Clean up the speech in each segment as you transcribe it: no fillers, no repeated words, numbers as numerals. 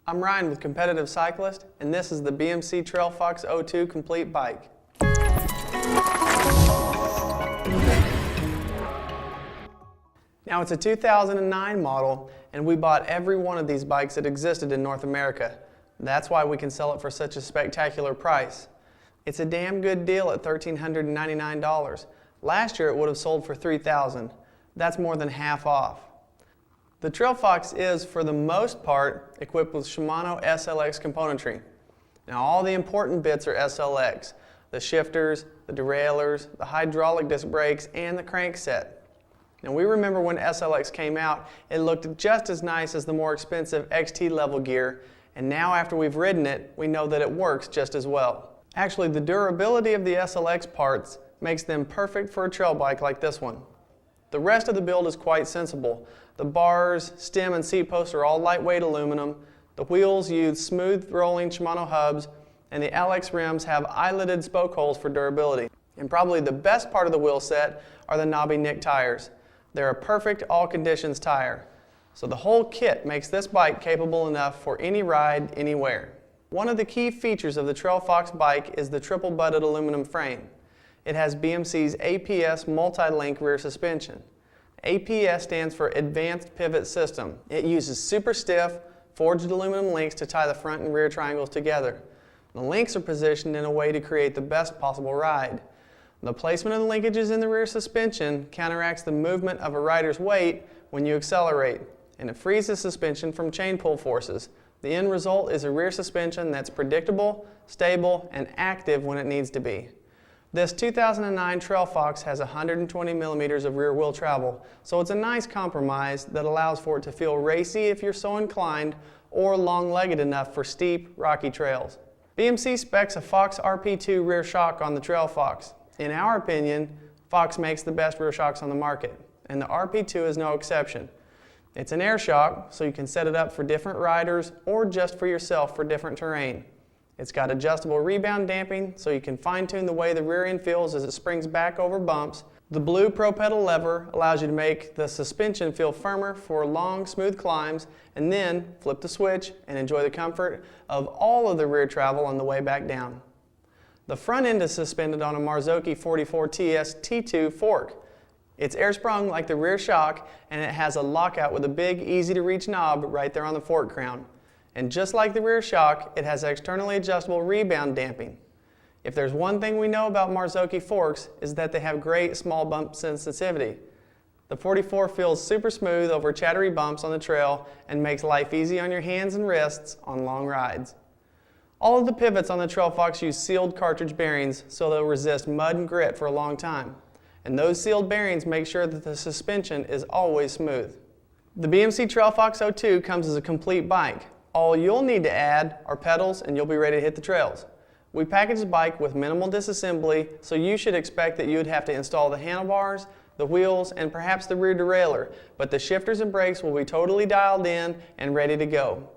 I'm Ryan with Competitive Cyclist, and this is the BMC Trailfox 02 Complete Bike. Now it's a 2009 model, and we bought every one of these bikes that existed in North America. That's why we can sell it for such a spectacular price. It's a damn good deal at $1,399. Last year it would have sold for $3,000. That's more than half off. The Trailfox is, for the most part, equipped with Shimano SLX componentry. Now all the important bits are SLX: the shifters, the derailleurs, the hydraulic disc brakes, and the crankset. Now we remember when SLX came out, it looked just as nice as the more expensive XT level gear, and now after we've ridden it, we know that it works just as well. Actually, the durability of the SLX parts makes them perfect for a trail bike like this one. The rest of the build is quite sensible. The bars, stem, and seat posts are all lightweight aluminum. The wheels use smooth rolling Shimano hubs, and the LX rims have eyeleted spoke holes for durability. And probably the best part of the wheel set are the knobby Nick tires. They're a perfect all conditions tire. So the whole kit makes this bike capable enough for any ride, anywhere. One of the key features of the Trailfox bike is the triple butted aluminum frame. It has BMC's APS multi-link rear suspension. APS stands for Advanced Pivot System. It uses super stiff, forged aluminum links to tie the front and rear triangles together. The links are positioned in a way to create the best possible ride. The placement of the linkages in the rear suspension counteracts the movement of a rider's weight when you accelerate, and it frees the suspension from chain pull forces. The end result is a rear suspension that's predictable, stable, and active when it needs to be. This 2009 Trailfox has 120 millimeters of rear wheel travel, so it's a nice compromise that allows for it to feel racy if you're so inclined, or long-legged enough for steep, rocky trails. BMC specs a Fox RP2 rear shock on the Trailfox. In our opinion, Fox makes the best rear shocks on the market, and the RP2 is no exception. It's an air shock, so you can set it up for different riders or just for yourself for different terrain. It's got adjustable rebound damping, so you can fine-tune the way the rear end feels as it springs back over bumps. The blue Pro Pedal lever allows you to make the suspension feel firmer for long, smooth climbs, and then flip the switch and enjoy the comfort of all of the rear travel on the way back down. The front end is suspended on a Marzocchi 44TS T2 fork. It's air sprung like the rear shock, and it has a lockout with a big, easy-to-reach knob right there on the fork crown. And just like the rear shock, it has externally adjustable rebound damping. If there's one thing we know about Marzocchi forks, is that they have great small bump sensitivity. The 44 feels super smooth over chattery bumps on the trail and makes life easy on your hands and wrists on long rides. All of the pivots on the Trailfox use sealed cartridge bearings, so they'll resist mud and grit for a long time. And those sealed bearings make sure that the suspension is always smooth. The BMC Trailfox 02 comes as a complete bike. All you'll need to add are pedals and you'll be ready to hit the trails. We packaged the bike with minimal disassembly, so you should expect that you would have to install the handlebars, the wheels, and perhaps the rear derailleur, but the shifters and brakes will be totally dialed in and ready to go.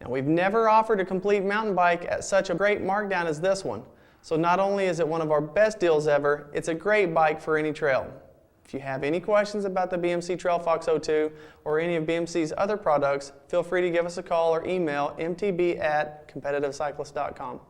Now, we've never offered a complete mountain bike at such a great markdown as this one, so not only is it one of our best deals ever, it's a great bike for any trail. If you have any questions about the BMC Trailfox 02 or any of BMC's other products, feel free to give us a call or email mtb@competitivecyclist.com.